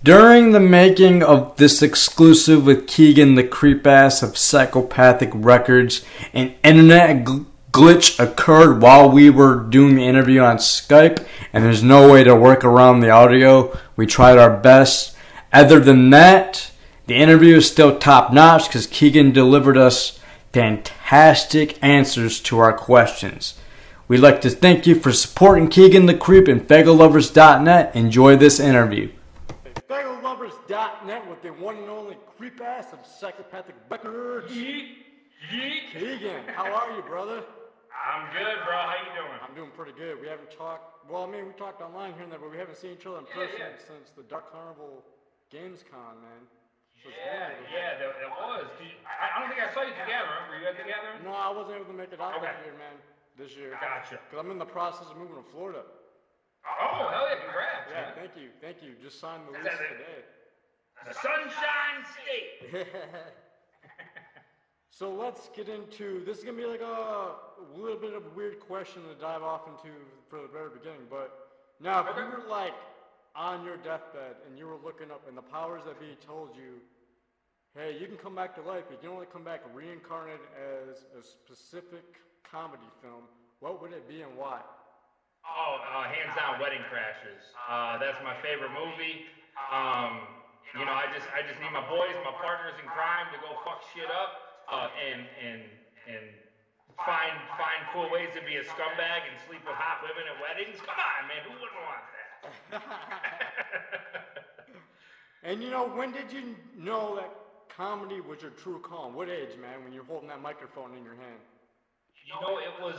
During the making of this exclusive with Kegan, the creep-ass of Psychopathic Records, an internet glitch occurred while we were doing the interview on Skype, and there's no way to work around the audio. We tried our best. Other than that, the interview is still top-notch because Kegan delivered us fantastic answers to our questions. We'd like to thank you for supporting Kegan the Creep and Faygoluvers.net. Enjoy this interview. Faygoluvers.net with the one and only creep-ass of Psychopathic Records. Kegan, how are you, brother? I'm good, bro. How you doing? I'm doing pretty good. We haven't talked, well, I mean, we talked online here and there, but we haven't seen each other in person since the Dark Carnival Games Con, man. So there was. I don't think I saw you together. Were you guys together? No, I wasn't able to make it out that year, man. This year. Gotcha. Because I'm in the process of moving to Florida. Oh, hell yeah, congrats. Yeah, man. thank you. Just signed the lease today. The Sunshine State. So let's get into, this is going to be like a little bit of a weird question to dive off into for the very beginning, but now if you were like on your deathbed and you were looking up and the powers that be told you, hey, you can come back to life, but you can only come back reincarnated as a specific comedy film, what would it be and why? Oh, hands down, Wedding Crashers. That's my favorite movie. You know, I just need my boys, my partners in crime to go fuck shit up. And find cool ways to be a scumbag and sleep with hot women at weddings. Come on, man, who wouldn't want that? And you know, when did you know that comedy was your true calling? What age, man, when you're holding that microphone in your hand? You know, it was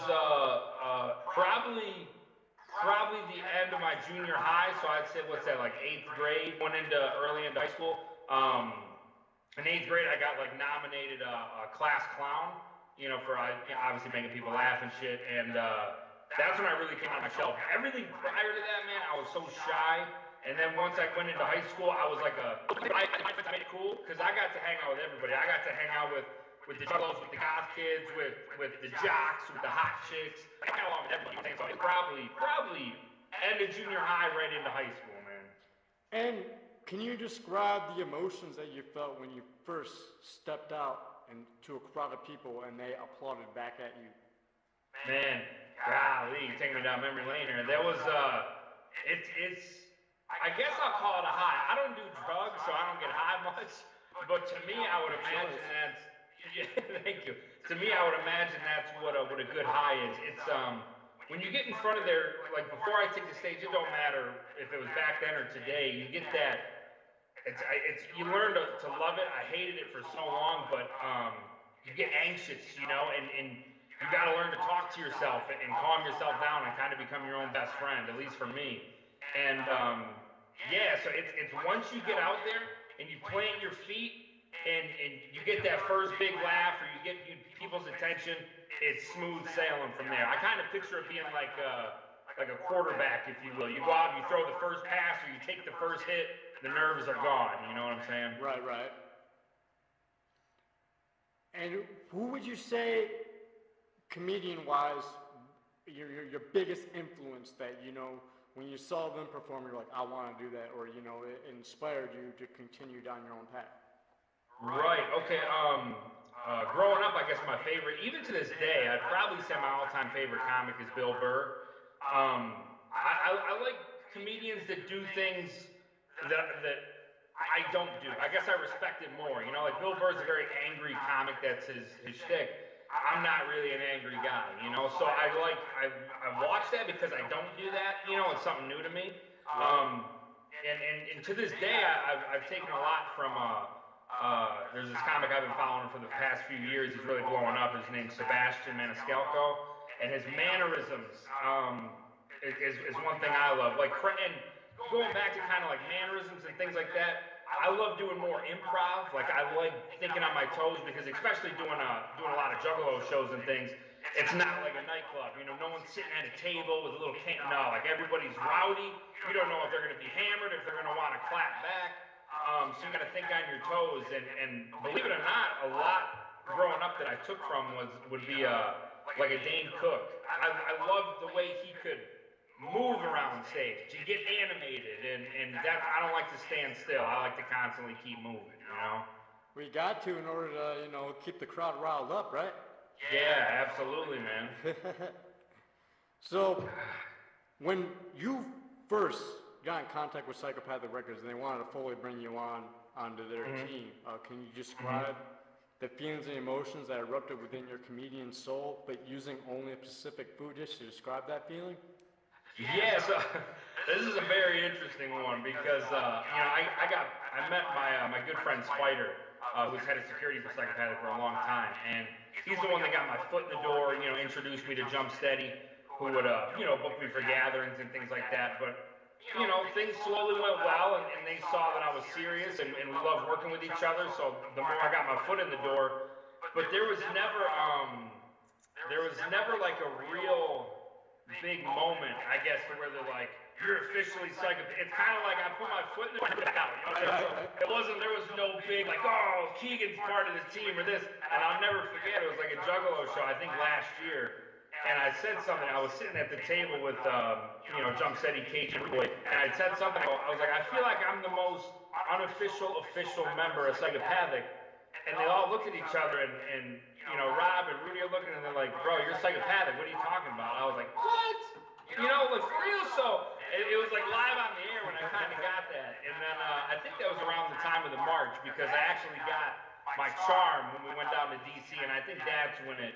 probably the end of my junior high. So I'd say, what's that, like 8th grade, early into high school. In 8th grade, I got like nominated a class clown, you know, for obviously making people laugh and shit. And that's when I really came out of my shell. Everything prior to that, man, I was so shy. And then once I went into high school, I was like I made it cool because I got to hang out with everybody. I got to hang out with the juggalos, with the goth kids, with the jocks, with the hot chicks. I got along with everybody. So it's probably end of junior high, right into high school, man. And can you describe the emotions that you felt when you first stepped out to a crowd of people and they applauded back at you? Man, golly, you take me down memory lane here. There was, it's, I guess I'll call it a high. I don't do drugs, so I don't get high much. But to me, I would imagine that's, thank you. To me, I would imagine that's what a good high is. It's, when you get in front of their, like before I take the stage, it don't matter if it was back then or today, you get that, you learn to love it. I hated it for so long, but you get anxious, you know, and you got to learn to talk to yourself and calm yourself down and kind of become your own best friend, at least for me. And so it's once you get out there and you plant your feet and you get that first big laugh or you get people's attention, it's smooth sailing from there. I kind of picture it being like a quarterback, if you will. You go out and you throw the first pass or you take the first hit, the nerves are gone, you know what I'm saying? Right. And who would you say, comedian-wise, your biggest influence that, you know, when you saw them perform, you're like, I want to do that, or, you know, it inspired you to continue down your own path? Right, okay, growing up, I guess my favorite, even to this day, I'd probably say my all-time favorite comic is Bill Burr. I like comedians that do things that I don't do. I guess I respect it more. You know, like Bill Burr's a very angry comic. That's his shtick. I'm not really an angry guy, you know. So I watch that because I don't do that. You know, it's something new to me. And to this day, I've taken a lot from. There's this comic I've been following for the past few years. He's really blowing up. His name's Sebastian Maniscalco, and his mannerisms is one thing I love. Like and going back to kind of like mannerisms and things like that, I love doing more improv. Like I like thinking on my toes because especially doing a lot of juggalo shows and things, it's not like a nightclub. You know, no one's sitting at a table with a little cane. No, like everybody's rowdy. You don't know if they're going to be hammered, if they're going to want to clap back. So you got to think on your toes. And believe it or not, a lot growing up that I took from would be like a Dane Cook. I loved the way he could move around stage, to get animated, and that I don't like to stand still. I like to constantly keep moving, you know? We got to in order to, you know, keep the crowd riled up, right? Yeah, absolutely, man. So, when you first got in contact with Psychopathic Records and they wanted to fully bring you onto their team, can you describe the feelings and emotions that erupted within your comedian soul, but using only a specific food dish to describe that feeling? Yeah, so this is a very interesting one because you know I met my good friend Spider, who's head of security for Psychopathic for a long time, and he's the one that got my foot in the door. You know, introduced me to Jump Steady, who would you know, book me for gatherings and things like that. But you know, things slowly went well, and they saw that I was serious, and we loved working with each other. So the more I got my foot in the door, but there was never like a real big moment, I guess, to where they're like, you're officially Psychopathic. It's kind of like I put my foot in the door, out. You know? There was no big like, oh, Kegan's part of the team or this. And I'll never forget, it was like a Juggalo show, I think last year. And I said something, I was sitting at the table with, you know, Jump Steady, Kegan, and I said something, I was like, I feel like I'm the most official member of Psychopathic. And they all looked at each other, and you know, Rob and Rudy are looking, and they're like, bro, you're Psychopathic, what are you talking about? I was like, what? You know, like, for real? So, it was like live on the air when I kind of got that. And then, I think that was around the time of the march, because I actually got my charm when we went down to DC, and I think that's when it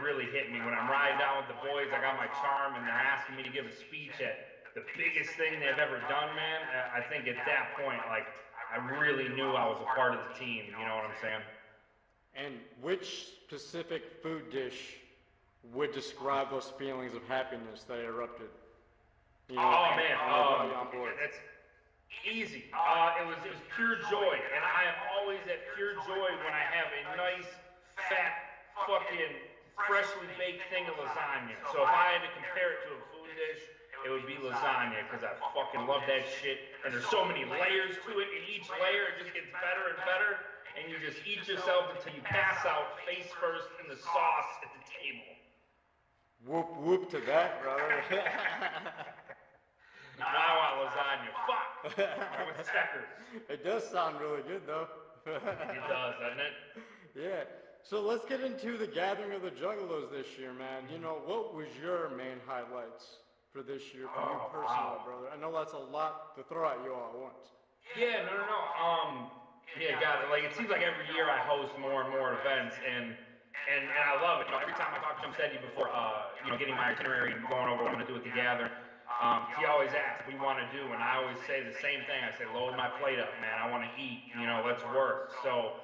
really hit me. When I'm riding down with the boys, I got my charm, and they're asking me to give a speech at the biggest thing they've ever done, man. I think at that point, like, I really knew I was a part of the team, you know what I'm saying? And which specific food dish would describe those feelings of happiness that erupted? You know, oh man, that's easy. It was pure joy, and I am always at pure joy when I have a nice, fat, fucking, freshly baked thing of lasagna. So if I had to compare it to a food dish, it would be lasagna, because I fucking love that shit. And there's so many layers to it, and each layer it just gets better and better. And you just eat yourself until you pass out face first in the sauce at the table. Whoop whoop to that, brother. Now I want lasagna. Fuck! I want checkers. It does sound really good, though. It does, doesn't it? Yeah. So let's get into the gathering of the Juggalos this year, man. You know, what was your main highlights for this year for you personally, brother? I know that's a lot to throw at you all at once. Yeah, no. Yeah, got it. Like, it seems like every year I host more and more events, and I love it. You know, every time I talk to Jump Steady before, you know, getting my itinerary and going over what I'm gonna do at the gathering, he always asks, what do you want to do? And I always say the same thing. I say, load my plate up, man. I want to eat. You know, let's work. So,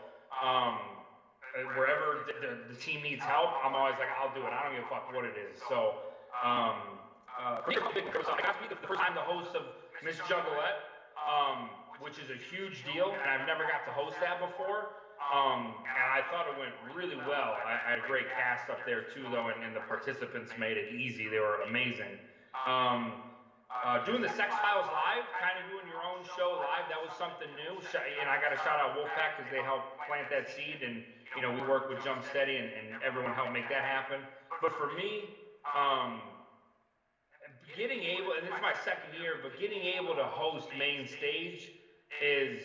wherever the team needs help, I'm always like, I'll do it. I don't give a fuck what it is. So, for me, I got to be the first time the host of Miss Juggalette, which is a huge deal, and I've never got to host that before. And I thought it went really well. I had a great cast up there too, though, and the participants made it easy. They were amazing. Doing the Sex Files live, kind of doing your own show live, that was something new. And I got to shout out Wolfpack, because they helped plant that seed, and you know, we worked with Jump Steady, and everyone helped make that happen. But for me, getting able, and this is my second year, but getting able to host main stage is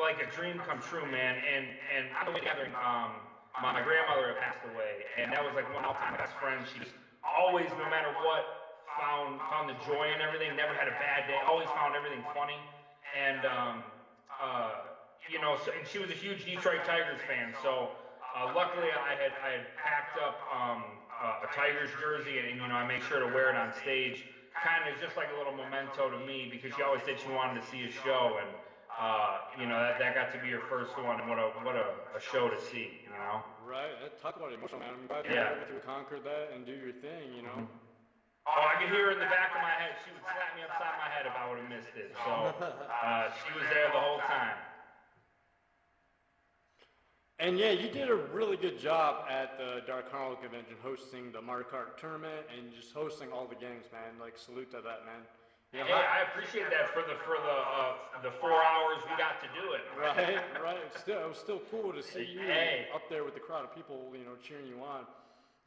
like a dream come true, man. And on the way gathering, my grandmother had passed away, and that was like one of my all-time best friends. She just always, no matter what, found the joy in everything. Never had a bad day. Always found everything funny. And you know, and she was a huge Detroit Tigers fan. So luckily, I had packed up a Tigers jersey, and you know, I make sure to wear it on stage. Kind of just like a little memento to me, because she always said she wanted to see a show, and you know, that got to be her first one, and what a show to see, you know. Right. Talk about emotional, man. I'm glad you were able to conquer that and do your thing, you know. Oh, I could hear her in the back of my head. She would slap me upside my head if I would have missed it. So she was there the whole time. And yeah, you did a really good job at the Dark Carnival convention, hosting the Mario Kart tournament and just hosting all the games, man. Like, salute to that, man. You know, hey, I appreciate that for the 4 hours we got to do it. Right. It was still cool to see you up there with the crowd of people, you know, cheering you on.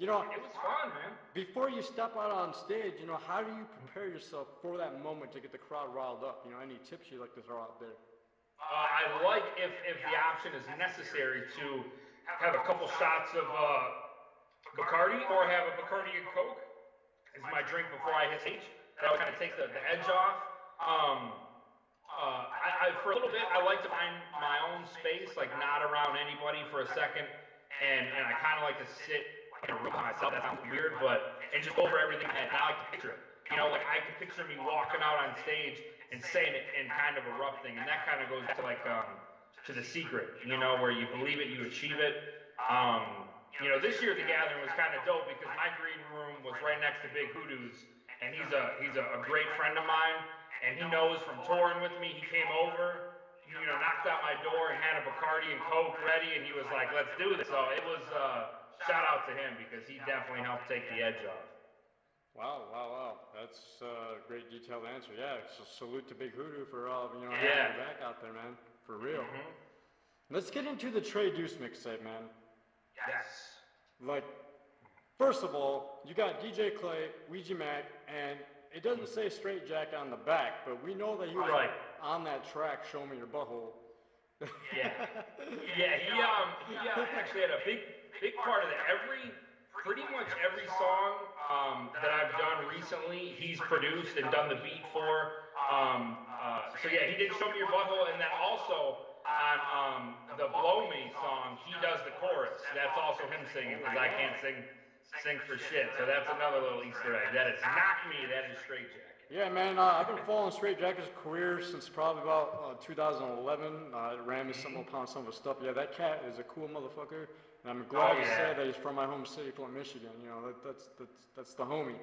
You know, it was fun, man. before you step out on stage, you know, how do you prepare yourself for that moment to get the crowd riled up? You know, any tips you'd like to throw out there? I like if the option is necessary to have a couple shots of Bacardi or have a Bacardi and Coke is my drink before I hit stage. That would kind of take the edge off. For a little bit, I like to find my own space, like not around anybody for a second, and I kind of like to sit in a room by myself. That sounds weird, and just over everything, and I like to picture it. You know, like I can picture me walking out on stage and saying it in kind of a rough thing, and that kind of goes to like to The Secret, you know, where you believe it, you achieve it. You know, this year the gathering was kind of dope because my green room was right next to Big Hoodoo's, and he's a great friend of mine, and he knows from touring with me. He came over, you know, knocked out my door and had a Bacardi and Coke ready, and he was like, "Let's do this." So it was shout out to him because he definitely helped take the edge off. Wow. That's a great detailed answer. Yeah, so salute to Big Hoodoo for you know, having Yeah. you back out there, man. For real. Let's get into the Tre Deuce mixtape, man. Yes. Like, first of all, you got DJ Clay, Ouija Mac, and it doesn't say Straight Jack on the back, but we know that he was Right. on that track, Show Me Your Butthole. Yeah. He actually had a big part of that. Pretty much every song that I've done recently, he's produced and done the beat for. So yeah, he did Show Me Your Butthole, and then also on the Blow Me song, he does the chorus. That's also him singing, because I can't sing for shit. So that's another little Easter egg. That is not me, that is Straight Jacket. Yeah, man, I've been following Straight Jacket's career since probably about 2011. I ran me some upon some of his stuff. Yeah, that cat is a cool motherfucker, and I'm glad to say that he's from my home city, Flint, Michigan. You know, that's the homie.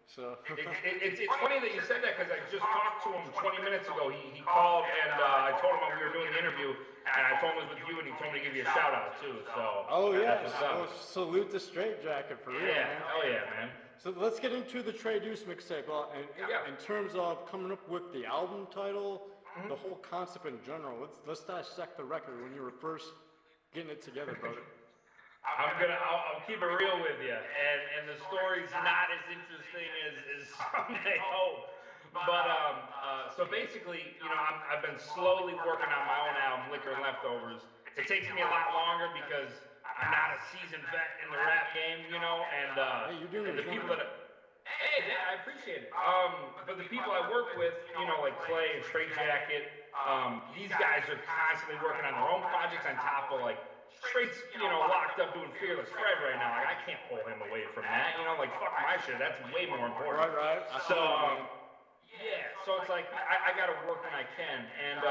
So it's funny that you said that because I just talked to him 20 minutes ago. He called and I told him we were doing the interview, and I told him it was with you, and he told me to give you a shout out too. So so salute the Straight Jacket for real, man. Hell yeah, man. So let's get into the Tre Deuce mixtape. In terms of coming up with the album title, the whole concept in general, let's dissect the record when you were first getting it together, brother. I'll keep it real with you, and the story's not as interesting as some may hope. But so basically, you know, I've been slowly working on my own album, Liquor and Leftovers. It takes me a lot longer because I'm not a seasoned vet in the rap game, you know, and the people that I appreciate it. But the people I work with, you know, like Clay and Straight Jacket, these guys are constantly working on their own projects on top of like Straight's, you know, locked up doing Fearless Fred right now. Like I can't pull him away from that, you know, like fuck my shit. That's way more important. Right. So so it's like I gotta work when I can, and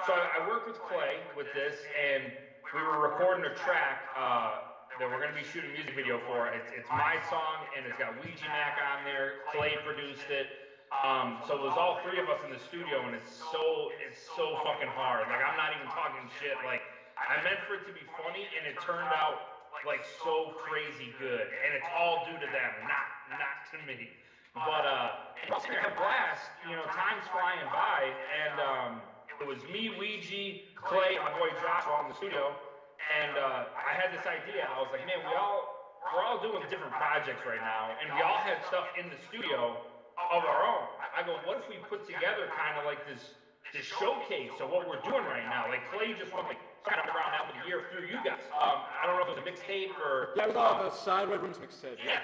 so I worked with Clay with this, and we were recording a track that we're going to be shooting a music video for. It's my song, and it's got Ouija Mac on there. Clay produced it. So it was all three of us in the studio, and it's so fucking hard. Like, I'm not even talking shit. Like, I meant for it to be funny, and it turned out, like, so crazy good. And it's all due to them, not to me. But, I had a blast. You know, time's flying by, and, it was me, Ouija, Clay, and my boy Josh all in the studio, and I had this idea. I was like, man, we're all doing different projects right now, and we all had stuff in the studio of our own. I go, what if we put together kind of like this showcase of what we're doing right now? Like Clay just went like kind of around out of the year through you guys. I don't know if it was a mixtape or it was the Sideways Rooms mixtape. Yeah.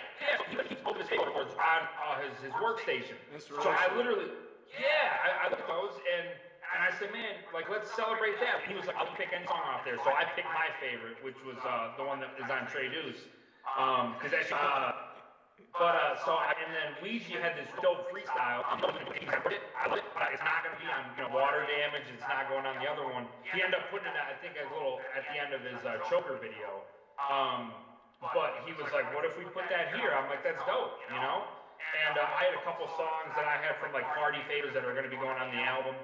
He opened his paperboards on his workstation. So I literally, I looked at those and I said, man, like, let's celebrate that. He was like, I'll pick any song off there. So I picked my favorite, which was the one that is on Tre Deuce. Because that's, and then Ouija had this dope freestyle. It's not going to be on, you know, Water Damage. It's not going on the other one. He ended up putting it, I think, a little at the end of his Choker video. But he was like, what if we put that here? I'm like, that's dope, you know? And I had a couple songs that I had from, like, party favors that are going to be going on the album.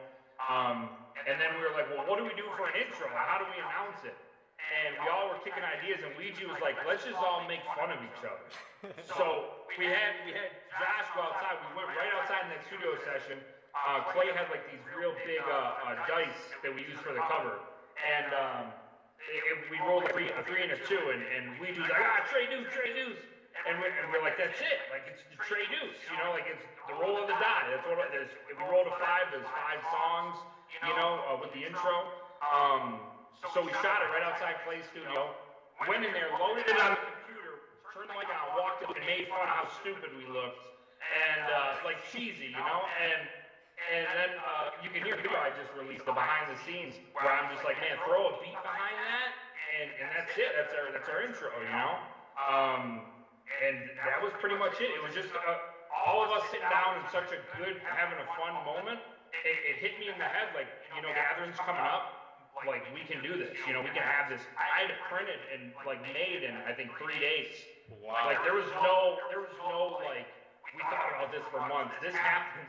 And then we were like, well, what do we do for an intro? How do we announce it? And we all were kicking ideas, and Ouija was like, let's just all make fun of each other. So we had Josh go outside. We went right outside in that studio session. Clay had like these real big dice that we used for the cover. And we rolled a 3 and a 2, and Ouija was like, Tre Deuce. and we're like, that's it. Like, it's the Tre Deuce, you know, like, it's the roll of the die. That's what it is. If we roll to 5, there's 5 songs, you know, with the intro. So we shot it right outside Play Studio, went in there, loaded it on the computer, turned the mic on, walked up and made fun of how stupid we looked, and like cheesy, you know, and then you can hear the video I just released, the behind the scenes, where I'm just like, man, throw a beat behind that, and that's it, that's our intro, you know, and that was pretty much it. It was just all of us sitting down in such a good, having a fun moment. It hit me in the head, like, you know, gathering's coming up. Like, we can do this, you know, we can have this. I had it printed and like made in, I think, 3 days. Wow. Like, there was no like, we thought about this for months. This happened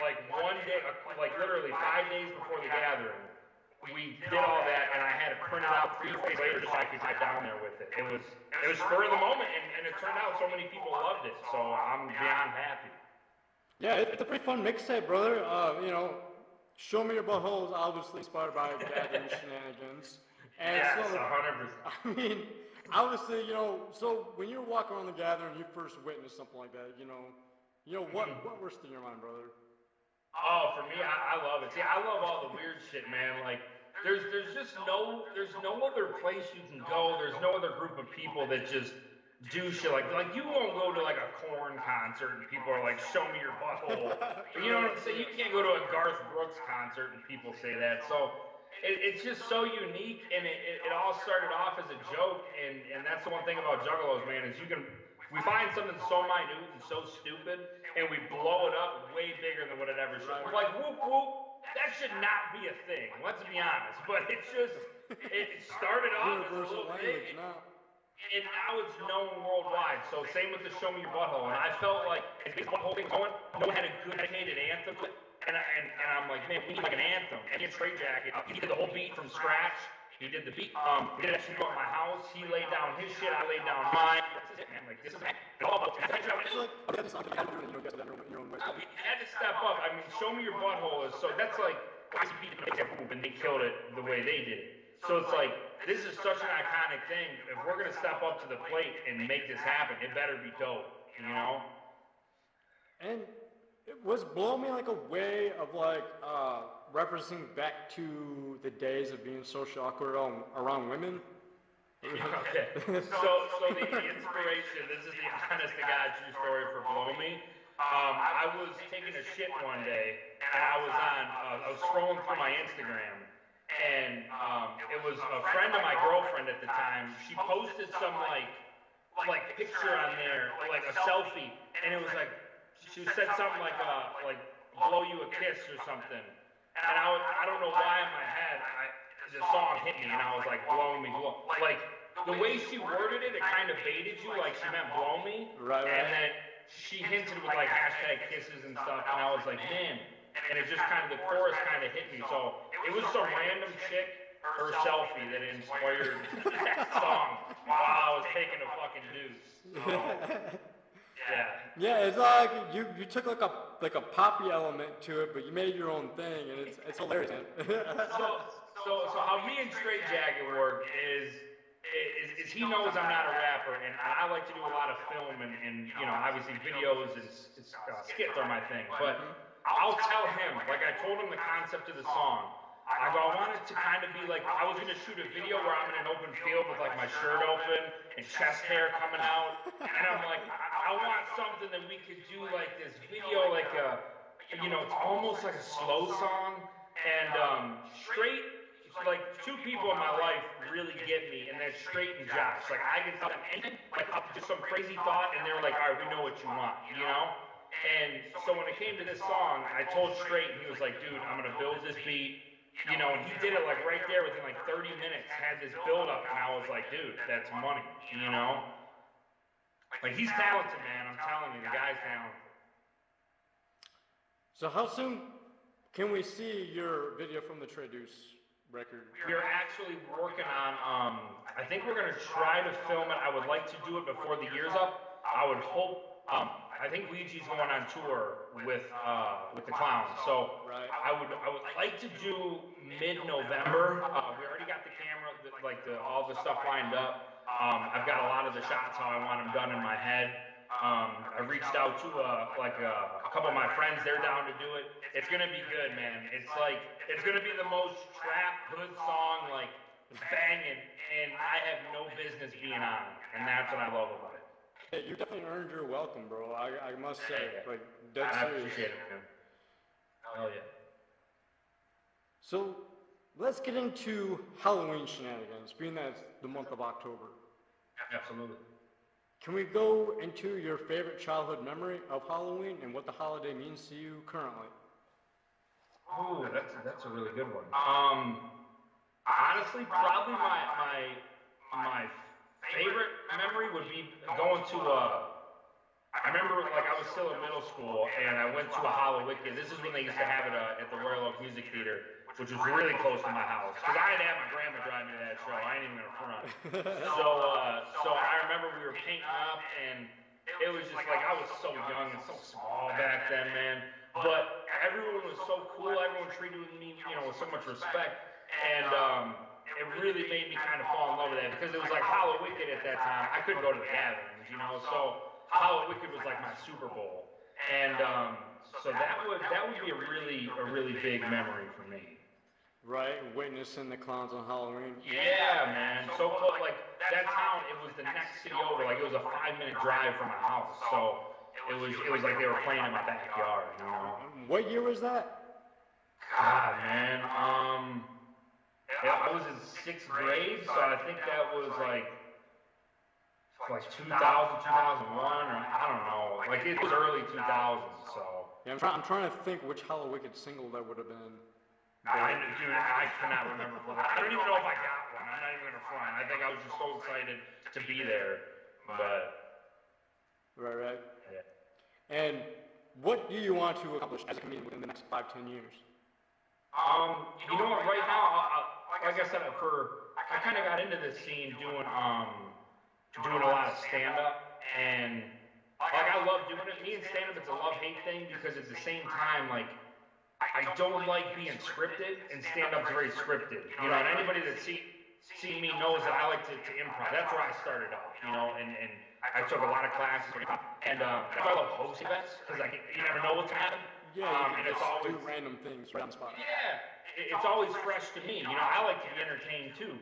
like one day, like literally 5 days before the gathering. We did all that, and I had it printed out 3 days later so I could get down there with it. It was spur of the moment, and it turned out so many people loved it, so I'm beyond happy. Yeah, it's a pretty fun mixtape, brother. You know, Show Me Your Butthole is obviously inspired by gathering shenanigans. And yes, so, 100%. I mean, obviously, you know, so when you're walking around the gathering, you first witness something like that, you know, what was in your mind, brother? Oh, for me, I love it. See, I love all the weird shit, man. Like, there's no other place you can go. There's no other group of people that just do shit like you won't go to like a Korn concert and people are like, show me your butthole. You know what I'm saying? You can't go to a Garth Brooks concert and people say that. So it's just so unique, and it all started off as a joke, and that's the one thing about Juggalos, man, is we find something so minute and so stupid, and we blow it up way bigger than what it ever should. We're like, whoop, whoop, that should not be a thing, let's be honest. But it started off as a little thing, and now it's known worldwide. So same with the Show Me Your Butthole, and I felt like, as the whole thing going, no one had a good dedicated anthem, and I'm like, man, we need like an anthem. And Tre Jacket, he did the whole beat from scratch. He did the beat. We did actually go at my house. He laid down his shit. I laid down mine. That's it, man. Like, this is all about. We had to step up. I mean, Show Me Your Butthole is so. That's like when they killed it the way they did it. So it's like, this is such an iconic thing. If we're gonna step up to the plate and make this happen, it better be dope. You know. And it was Blow Me like a way of like referencing back to the days of being socially awkward around women? Okay. So the inspiration, this is the honest to God true story for Blow Me. I was taking a shit one day, and I was scrolling through my Instagram, and it was a friend of my girlfriend at the time. She posted some like picture on there, like a selfie, and it was like, she said something like blow you a kiss or something. And I don't know why in my head, the song hit me, and I was like, blow me, blow. Like, the way she worded it, it kind of baited you, like she meant blow me. Right. And then she hinted with like hashtag kisses and stuff, and I was like, man. And it just kind of, the chorus kind of hit me. So it was some random chick, her selfie, that inspired that song while I was taking a fucking deuce. So, yeah, it's like you took like a poppy element to it, but you made your own thing, and it's hilarious. So how me and Tre Jacket work is he knows I'm not a rapper, and I like to do a lot of film and you know, obviously videos and skits are my thing, but I'll tell him, like I told him the concept of the song. I go, I want it to kind of be like, I was going to shoot a video where I'm in an open field with like my shirt open and chest hair coming out. And I'm like, I want something that we could do like this video, like you know, it's almost like a slow song. And Straight, like 2 people in my life really get me, and that's Straight and Josh. Like I can tell them anything, like up to some crazy thought, and they're like, all right, we know what you want, you know? And so when it came to this song, I told Straight, and he was like, dude, I'm going to build this beat. You know, and he did it like right there within like 30 minutes, had this build up, and I was like, dude, that's money, you know? Like, he's talented, man, I'm telling you, the guy's talented. So how soon can we see your video from the Tre Deuce record? We're actually working on, I think we're gonna try to film it. I would like to do it before the year's up. I would hope, I think Ouija's going on tour with the Clowns, so I would like to do mid-November. We already got the camera, all the stuff lined up. I've got a lot of the shots how I want them done in my head. I reached out to a couple of my friends. They're down to do it. It's gonna be good, man. It's gonna be the most trap hood song, like banging, and I have no business being on it, and that's what I love about it. Hey, you definitely earned your welcome, bro. I must say, like, dead I serious. appreciate it, man. Hell yeah. So let's get into Halloween shenanigans, being that it's the month of October. Absolutely. Can we go into your favorite childhood memory of Halloween and what the holiday means to you currently? Oh, that's a really good one. Honestly, probably my favorite memory would be going to I remember, like, I was still in middle school, and I went to a Hallowicked. This is when they used to have it at the Royal Oak Music Theater, which was really close to my house. Because I had to have my grandma drive me to that show. I ain't even gonna front. So I remember we were painting up, and it was just like, I was so young and so small back then, man. But everyone was so cool. Everyone treated me, with so much respect. And it really made me kind of fall in love with that, because it was like Hallowicked at that time. I couldn't go to the gatherings, so Hallowicked was like my Super Bowl, and so that would be a really big memory for me. Right, witnessing the clowns on Halloween. Yeah, man. So close, like that town. It was the next city over. Like it was a 5-minute drive from my house. So it was like they were playing in my backyard. What year was that? God, man. I was in 6th grade, so I think that was like 2000, 2001, or I don't know. Like it was early 2000s, so. Yeah, I'm trying to think which Hallowicked single that would have been. I cannot remember. I don't even know if I got one. I'm not even gonna front. I think I was just so excited to be there, but. Right. Yeah. And what do you want to accomplish as a comedian within the next 5-10 years? You know what? Right now, like I said, I kind of got into this scene doing a lot of stand-up, and like I love doing it. Me and stand-up, it's a love-hate thing, because at the same time, like, I don't like being scripted, and stand-up's very scripted, and anybody that's seen me knows that I like to improv. That's where I started off, and I took a lot of classes, and that's why I love hosting events, because you never know what's gonna happen. Yeah, and it's always do random things right on the spot. Yeah, it's always fresh to me. I like to be entertained too.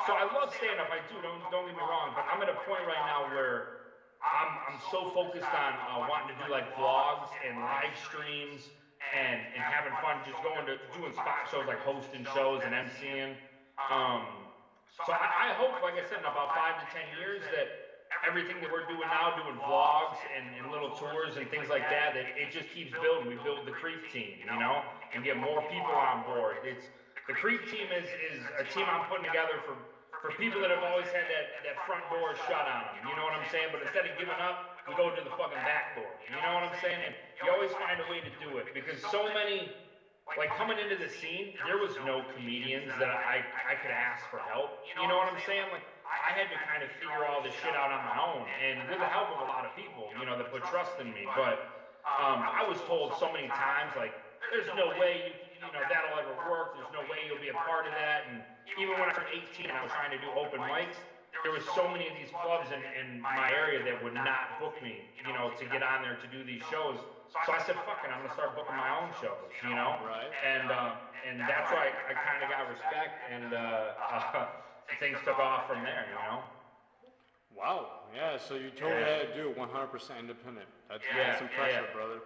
So I love stand-up. I do. Don't get me wrong. But I'm at a point right now where I'm so focused on wanting to do like vlogs and live streams and having fun, just doing spot shows, like hosting shows and emceeing. So I hope, like I said, in about 5 to 10 years that everything that we're doing now, doing vlogs and little tours and things like that, that it just keeps building. We build the Creep team, and get more people on board. The Creep team is a team I'm putting together for people that have always had that front door shut on them. You know what I'm saying? But instead of giving up, we go to the fucking back door. You know what I'm saying? And you always find a way to do it, because so many, like coming into the scene, there was no comedians that I could ask for help. You know what I'm saying? Like I had to kind of figure all this shit out on my own, and with the help of a lot of people, that put trust in me. But I was told so many times, like, there's no way that'll ever work. There's no way you'll be a part of that. And even when I turned 18 and I was trying to do open mics, there was so many of these clubs in my area that would not book me, to get on there to do these shows. So I said, fuck it, I'm gonna start booking my own shows, Right. And that's why I kind of got respect, and things took off from there, Wow. Yeah. So you totally had to do it 100% independent. That's impressive, brother.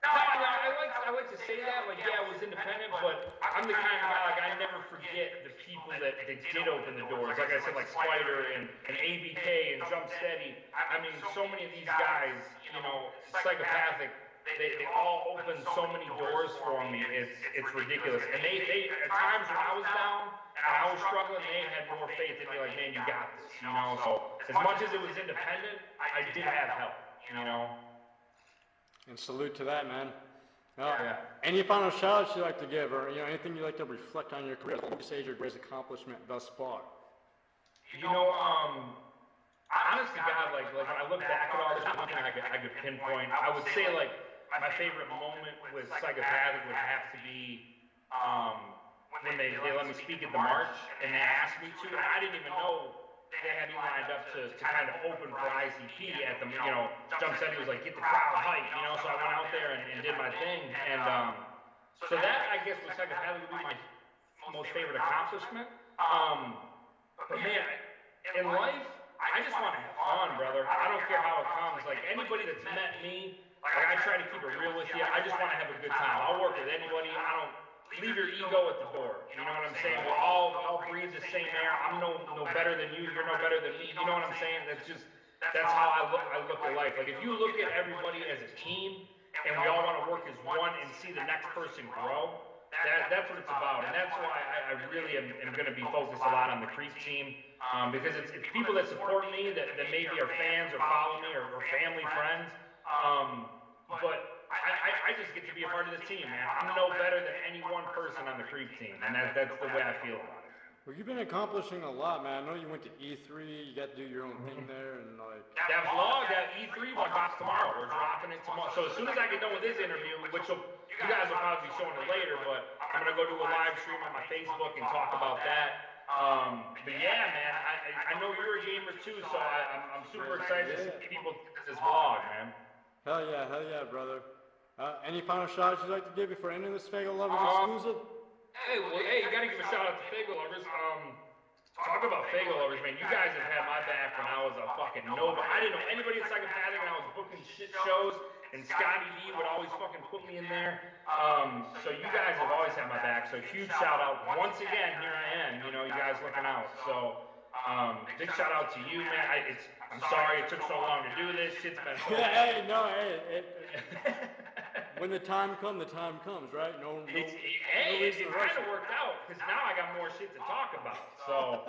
I like to say that, like, yeah, I was independent, but I'm the kind of guy, like, I never forget the people that did open the doors. Like I said, like Spider and ABK and Jump Steady. I mean, so many of these guys, Psychopathic, they all opened so many doors for me. It's ridiculous. And they at times when I was down and I was struggling, they had more faith in me, like, man, you got this, So as much as it was independent, I did have help, And salute to that, man. Any final shout outs you'd like to give, or anything you'd like to reflect on your career? What would you say is your greatest accomplishment thus far? Honest to God, like when I look back at all this, not one thing I could pinpoint. I would say, like, my favorite moment with Psychopathic would have to be when when they let me speak at the march, and they asked me to, and I didn't even know they had me lined up to kind of open for ICP at the, Jump said he was like, get the crowd hype, so I went out there and did my thing, and so that, I guess, was Psychopathic would be my most favorite accomplishment. But man, in life, I just want to have fun, brother. I don't care how it comes. Like, anybody that's met me, like, I try to keep it real with you. I just want to have a good time. I'll work with anybody. I don't leave your ego at the door. You know what I'm saying? We all breathe the same air. I'm no better than you. You're no better than me. You know what I'm saying? That's how I look at life. Like, if you look at everybody as a team and we all want to work as one and see the next person grow, that's what it's about. And that's why I really am going to be focused a lot on the Creep team, because it's people that support me that maybe are fans or follow me or family, friends. But I just get to be a part of this team, man. I'm no better than any one person on the Creep team, and that's the way I feel about it. Well, you've been accomplishing a lot, man. I know you went to E3, you got to do your own thing there, and like... That vlog, that E3 one drops tomorrow. We're dropping it tomorrow. So as soon as I get done with this interview, which you guys will probably be showing it later, but I'm going to go do a live stream on my Facebook and talk about that. But yeah, man, I know you're a gamer too, so I'm super excited to see people get this vlog, man. Hell yeah, brother. Any final shots you'd like to give before ending this Faygoluvers exclusive? Hey, you gotta give a shout out to Faygoluvers. Talk about Faygoluvers, man. You guys have had my back when I was a fucking nobody. I didn't know anybody at Psychopathic, and I was booking shit shows, and Scotty D would always fucking put me in there. So you guys have always had my back. So huge shout out. Once again, here I am. You guys looking out. So big shout out to you, man. I'm sorry it took so long to do this. Shit's been so when the time comes, right? No it kind of worked out, because now I got more shit to talk about. So,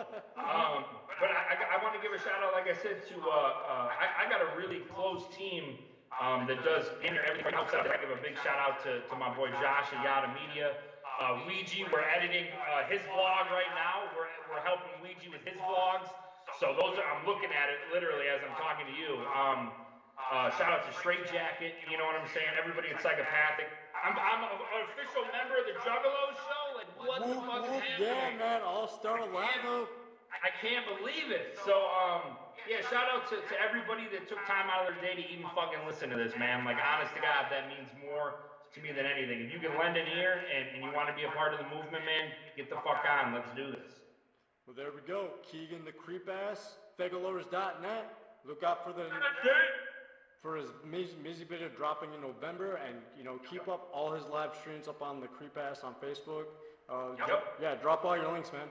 but I want to give a shout out, like I said, to I got a really close team that does everything outside. I give a big shout out to my boy Josh at Yada Media. Ouija, we're editing his vlog right now. We're helping Ouija with his vlogs. So I'm looking at it literally as I'm talking to you. Shout out to Straight Jacket, you know what I'm saying? Everybody at Psychopathic. I'm an official member of the Juggalo show. Like, what the fuck is happening? Yeah, man, All-Star Labo. I can't believe it. So, yeah, shout out to everybody that took time out of their day to even fucking listen to this, man. Like, honest to God, that means more to me than anything. If you can lend an ear and you want to be a part of the movement, man, get the fuck on. Let's do this. Well, there we go. Kegan the Creepass, Faygoluvers.net. Look out for his music video dropping in November, and keep up all his live streams up on the Creepass on Facebook. Yeah, drop all your links, man.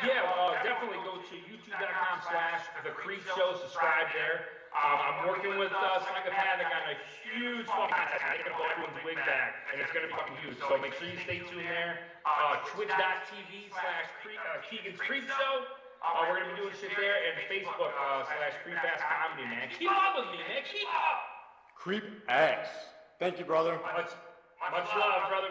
Yeah, definitely go to youtube.com/thecreepshow. Subscribe there. I'm working with Psychopathic on a huge fucking contest. I'm gonna blow everyone's wig back, and it's gonna be fucking huge. So make sure you stay tuned there. Twitch.tv/Kegan's Creep Show. We're gonna be doing shit there, and Facebook /Creepass Comedy, man. Keep up with me, man. Keep up. Creep ass. Thank you, brother. Much love, brother.